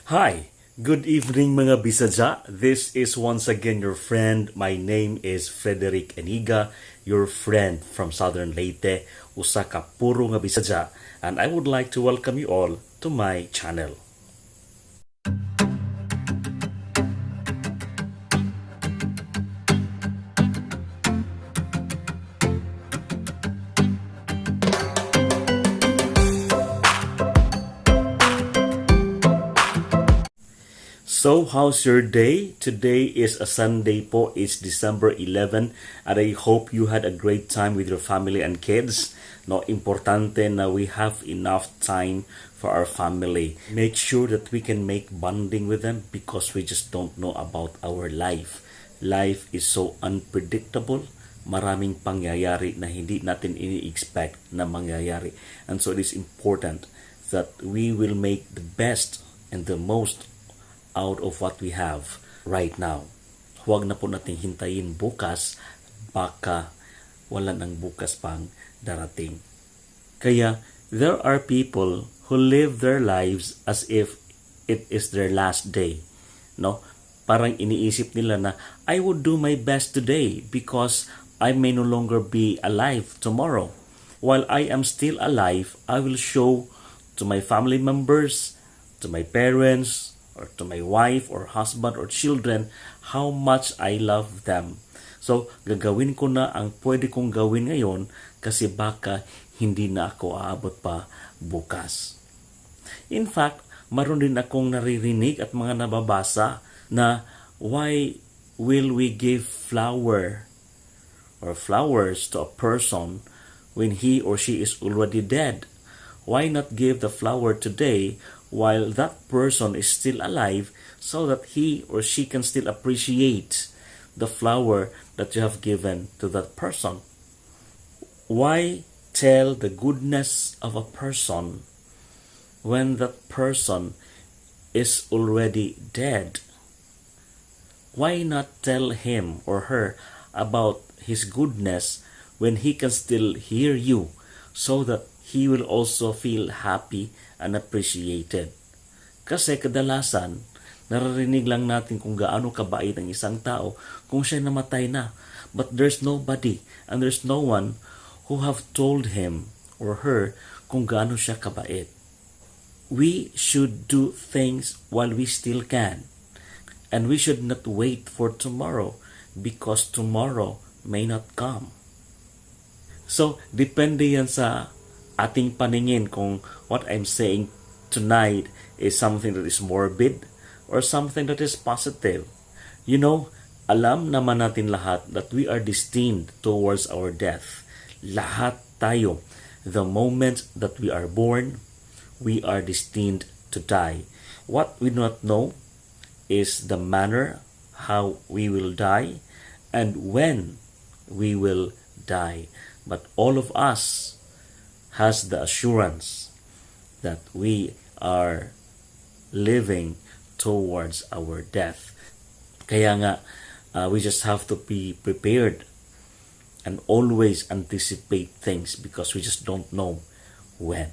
Hi, good evening mga Bisadya. This is once again your friend. My name is Frederick Eniga, your friend from Southern Leyte, usa ka puro nga Bisadya, and I would like to welcome you all to my channel. So, how's your day? Today is a Sunday po. It's December 11 and I hope you had a great time with your family and kids. No, importante na we have enough time for our family. Make sure that we can make bonding with them because we just don't know about our life. Life is so unpredictable. Maraming pangyayari na hindi natin ini-expect na mangyayari. And so it is important that we will make the best and the most out of what we have right now. Huwag na po nating hintayin bukas, baka wala ng bukas pang darating. Kaya, there are people who live their lives as if it is their last day. No? Parang iniisip nila na, I would do my best today because I may no longer be alive tomorrow. While I am still alive, I will show to my family members, to my parents, or to my wife or husband or children how much I love them. So, gagawin ko na ang pwede kong gawin ngayon kasi baka hindi na ako aabot pa bukas. In fact, maroon din akong naririnig at mga nababasa na why will we give flower or flowers to a person when he or she is already dead? Why not give the flower today while that person is still alive so that he or she can still appreciate the flower that you have given to that person? Why tell the goodness of a person when that person is already dead? Why not tell him or her about his goodness when he can still hear you so that he will also feel happy and appreciated? Kasi kadalasan, naririnig lang natin kung gaano kabait ang isang tao kung siya namatay na. But there's nobody and there's no one who have told him or her kung gaano siya kabait. We should do things while we still can. And we should not wait for tomorrow because tomorrow may not come. So, depende yan sa ating paningin kung what I'm saying tonight is something that is morbid or something that is positive. You know, alam naman natin lahat that we are destined towards our death. Lahat tayo. The moment that we are born, we are destined to die. What we do not know is the manner how we will die and when we will die. But all of us has the assurance that we are living towards our death. Kaya nga, we just have to be prepared and always anticipate things because we just don't know when.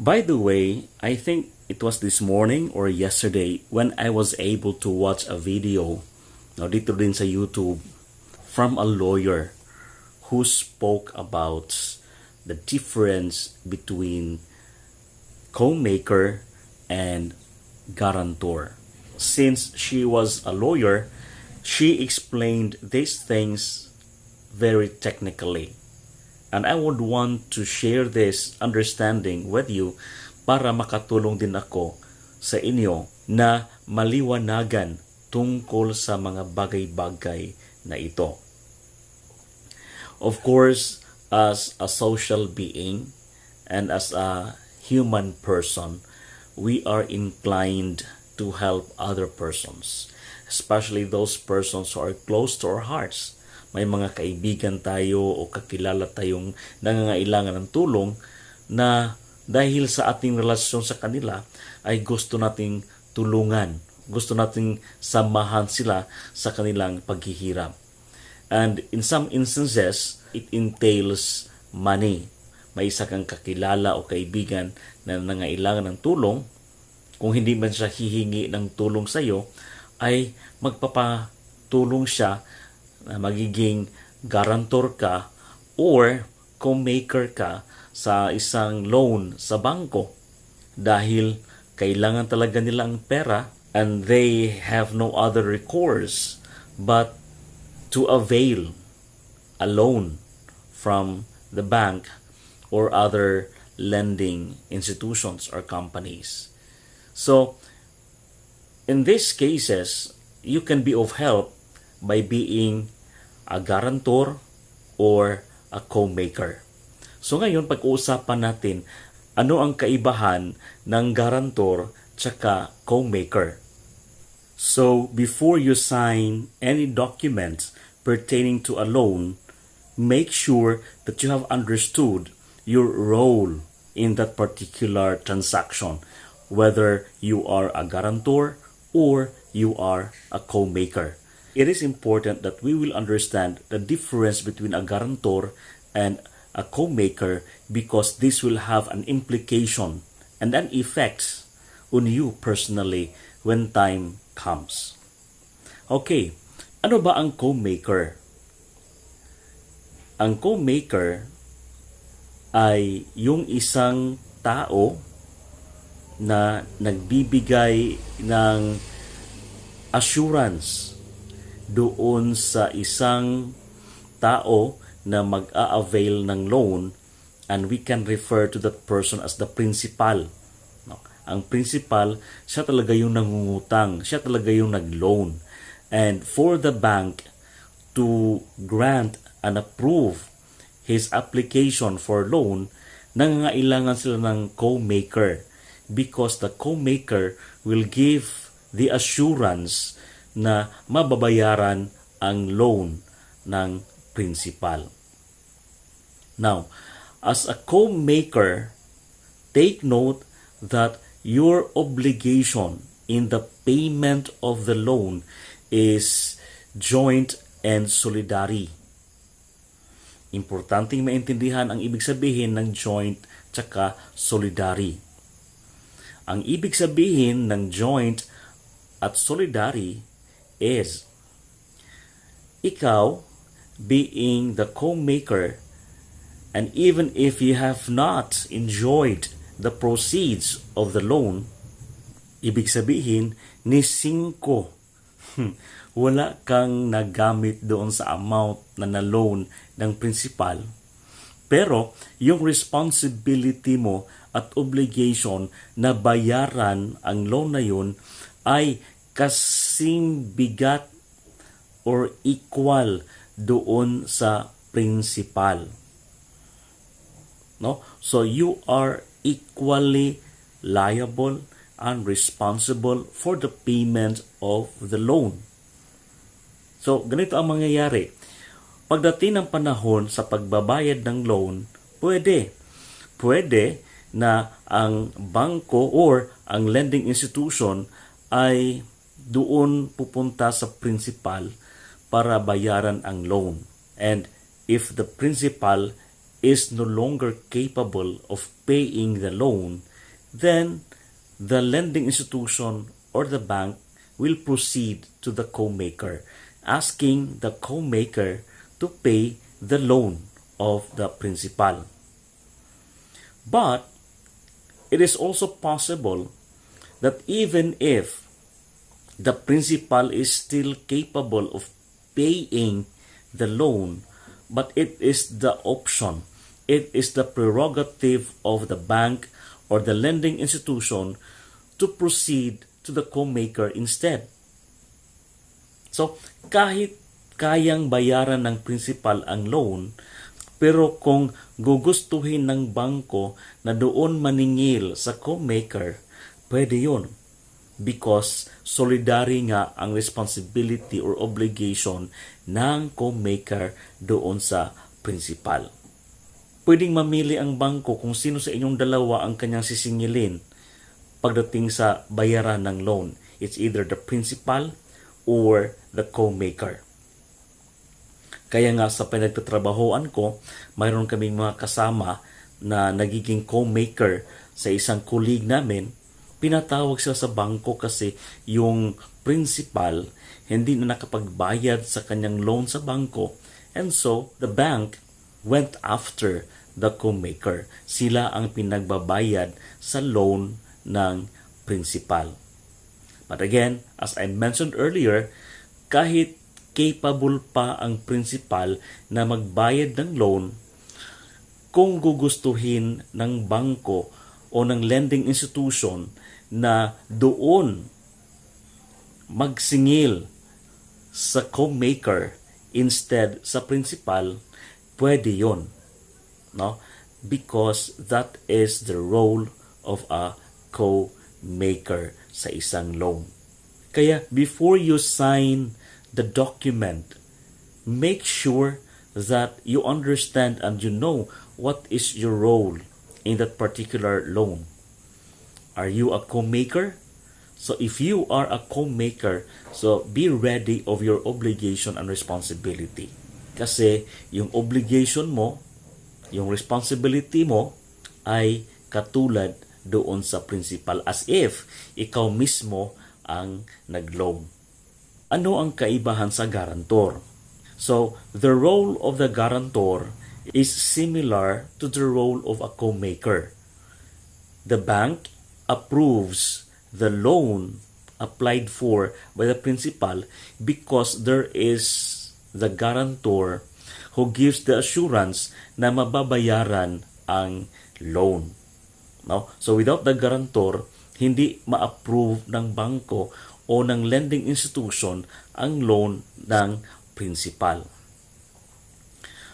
By the way, I think it was this morning or yesterday when I was able to watch a video dito din sa YouTube from a lawyer who spoke about the difference between co-maker and guarantor. Since she was a lawyer, she explained these things very technically. And I would want to share this understanding with you para makatulong din ako sa inyo na maliwanagan tungkol sa mga bagay-bagay na ito. Of course, as a social being and as a human person, we are inclined to help other persons, especially those persons who are close to our hearts. May mga kaibigan tayo o kakilala tayong nangangailangan ng tulong na dahil sa ating relasyon sa kanila ay gusto nating tulungan, gusto nating samahan sila sa kanilang paghihirap. And in some instances, it entails money. May isa kang kakilala o kaibigan na nangailangan ng tulong kung hindi man siya hihingi ng tulong sa iyo, ay magpapatulong siya na magiging guarantor ka or co-maker ka sa isang loan sa bangko dahil kailangan talaga nila ang pera and they have no other recourse but to avail a loan from the bank or other lending institutions or companies. So, in these cases, you can be of help by being a guarantor or a co-maker. So ngayon, pag-uusapan natin ano ang kaibahan ng guarantor tsaka co-maker. So, before you sign any documents pertaining to a loan, make sure that you have understood your role in that particular transaction, whether you are a guarantor or you are a co-maker. It is important that we will understand the difference between a guarantor and a co-maker because this will have an implication and an effect on you personally when time comes. Okay, ano ba ang co-maker? Ang co-maker ay yung isang tao na nagbibigay ng assurance doon sa isang tao na mag-a-avail ng loan, and we can refer to that person as the principal. No? Ang principal, siya talaga yung nangungutang, siya talaga yung nag-loan. And for the bank to grant and approve his application for loan, nangangailangan sila ng co-maker because the co-maker will give the assurance na mababayaran ang loan ng principal. Now, as a co-maker, take note that your obligation in the payment of the loan is joint and solidary. Importanteng maintindihan ang ibig sabihin ng joint tsaka solidary. Ang ibig sabihin ng joint at solidary is ikaw being the co-maker, and even if you have not enjoyed the proceeds of the loan, ibig sabihin ni 5 wala kang nagamit doon sa amount na na-loan ng principal, pero yung responsibility mo at obligation na bayaran ang loan na yun ay kasing bigat or equal doon sa principal. No? So you are equally liable and responsible for the payment of the loan. So ganito ang mangyayari. Pagdating ng panahon sa pagbabayad ng loan, pwede na ang bangko or ang lending institution ay doon pupunta sa principal para bayaran ang loan. And if the principal is no longer capable of paying the loan, then the lending institution or the bank will proceed to the co-maker, asking the co-maker to pay the loan of the principal. But it is also possible that even if the principal is still capable of paying the loan, but it is the option, it is the prerogative of the bank or the lending institution to proceed to the co-maker instead. So, kahit kayang bayaran ng principal ang loan, pero kung gugustuhin ng bangko na doon maningil sa co-maker, pwede yun. Because solidary nga ang responsibility or obligation ng co-maker doon sa principal. Pwedeng mamili ang bangko kung sino sa inyong dalawa ang kanyang sisingilin pagdating sa bayaran ng loan. It's either the principal or the co-maker. Kaya nga sa pinagtatrabahoan ko, mayroon kaming mga kasama na nagiging co-maker sa isang colleague namin Pinatawag sila sa bangko kasi yung principal hindi na nakapagbayad sa kanyang loan sa bangko. And so, the bank went after the co-maker. Sila ang pinagbabayad sa loan ng principal. But again, as I mentioned earlier, kahit capable pa ang principal na magbayad ng loan, kung gugustuhin ng bangko o ng lending institution na doon magsingil sa co-maker instead sa principal, pwede yon, no? Because that is the role of a co-maker sa isang loan. Kaya before you sign the document, make sure that you understand and you know what is your role in that particular loan. Are you a co-maker? So if you are a co-maker, so be ready of your obligation and responsibility. Kasi yung obligation mo, yung responsibility mo ay katulad doon sa principal, as if ikaw mismo ang nag-loan. Ano ang kaibahan sa guarantor? So, the role of the guarantor is similar to the role of a co-maker. The bank approves the loan applied for by the principal because there is the guarantor who gives the assurance na mababayaran ang loan. No? So without the guarantor, hindi ma-approve ng bangko o ng lending institution ang loan ng principal.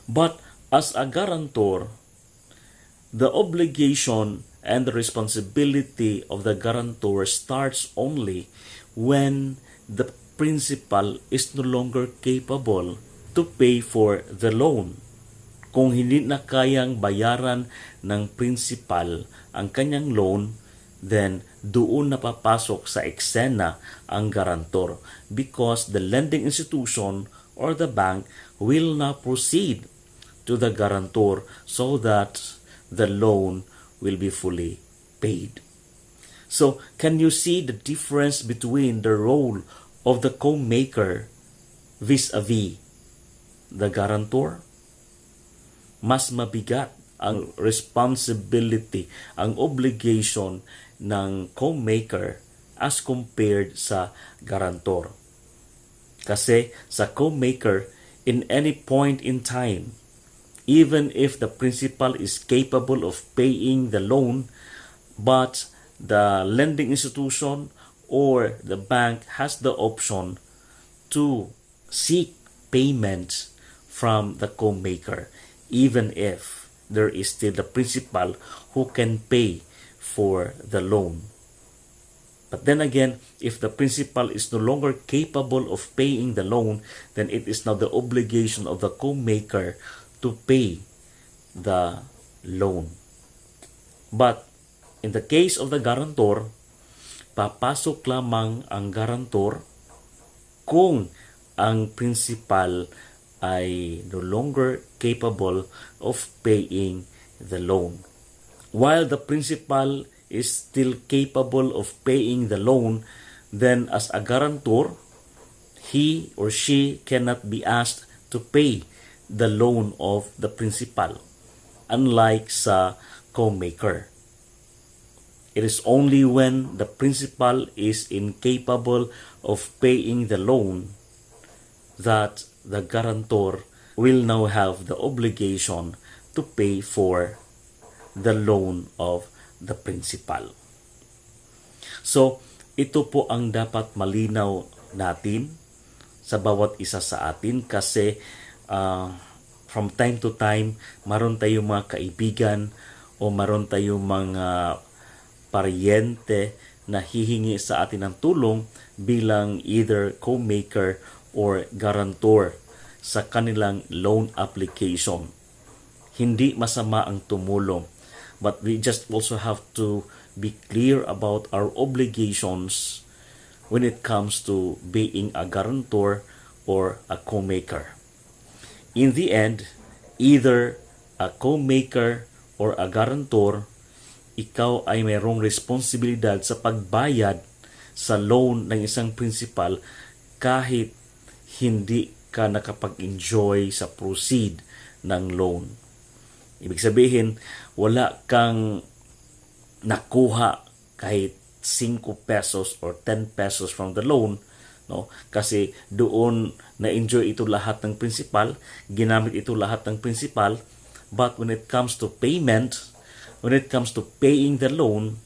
But as a guarantor, the obligation and the responsibility of the guarantor starts only when the principal is no longer capable to pay for the loan. Kung hindi na kayang bayaran ng principal ang kanyang loan, then doon napapasok sa eksena ang guarantor because the lending institution or the bank will now proceed to the guarantor so that the loan will be fully paid. So, can you see the difference between the role of the co-maker vis-a-vis the guarantor? Mas mabigat ang responsibility, ang obligation ng co-maker as compared sa guarantor. Kasi sa co-maker, in any point in time, even if the principal is capable of paying the loan, but the lending institution or the bank has the option to seek payment from the co-maker, even if there is still the principal who can pay for the loan. But then again, if the principal is no longer capable of paying the loan, then it is now the obligation of the co-maker to pay the loan. But in the case of the guarantor, papasok lamang ang guarantor kung ang principal ay no longer capable of paying the loan. While the principal is still capable of paying the loan, then as a guarantor, he or she cannot be asked to pay the loan of the principal, unlike sa co-maker. It is only when the principal is incapable of paying the loan that the guarantor will now have the obligation to pay for the loan of the principal. So, ito po ang dapat malinaw natin sa bawat isa sa atin kasi from time to time, maroon tayong mga kaibigan o maroon tayong mga paryente na hihingi sa atin ng tulong bilang either co-maker or guarantor sa kanilang loan application. Hindi masama ang tumulong, but we just also have to be clear about our obligations when it comes to being a guarantor or a co-maker. In the end, either a co-maker or a guarantor ikaw ay mayroong responsibilidad sa pagbayad sa loan ng isang principal kahit hindi ka nakapag-enjoy sa proceed ng loan. Ibig sabihin, wala kang nakuha kahit 5 pesos or 10 pesos from the loan, no? Kasi doon na-enjoy ito lahat ng principal, ginamit ito lahat ng principal, but when it comes to payment, when it comes to paying the loan,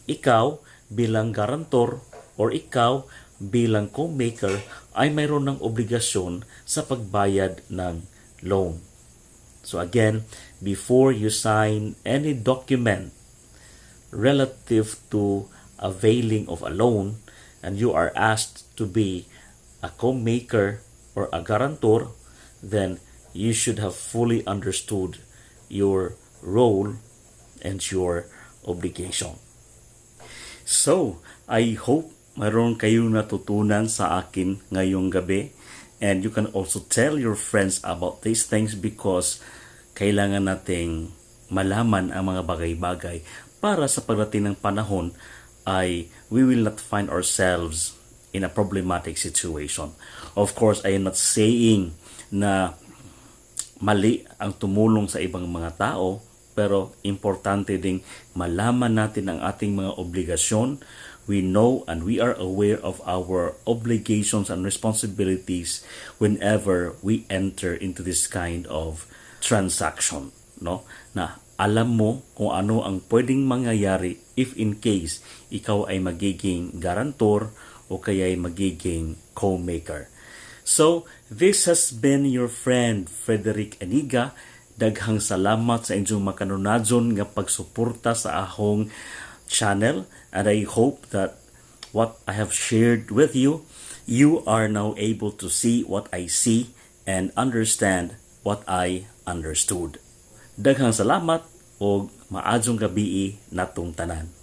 ikaw bilang guarantor or ikaw bilang co-maker ay mayroon ng obligasyon sa pagbayad ng loan. So again, before you sign any document relative to availing of a loan and you are asked to be a co-maker or a guarantor, then you should have fully understood your role and your obligation. So, I hope mayroon kayong natutunan sa akin ngayong gabi, and you can also tell your friends about these things because kailangan nating malaman ang mga bagay-bagay para sa pagdating ng panahon ay we will not find ourselves in a problematic situation. Of course, I am not saying na mali ang tumulong sa ibang mga tao, pero importante ding malaman natin ang ating mga obligasyon. We know and we are aware of our obligations and responsibilities whenever we enter into this kind of transaction, no? Na alam mo kung ano ang pwedeng mangyayari if in case ikaw ay magiging guarantor o kaya ay magiging co-maker. So, this has been your friend Frederick Aniga. Daghang salamat sa inyong makanunadson nga pagsuporta sa ahong channel, and I hope that what I have shared with you, you are now able to see what I see and understand what I understood. Daghang salamat o maadjong gabi natong tanan.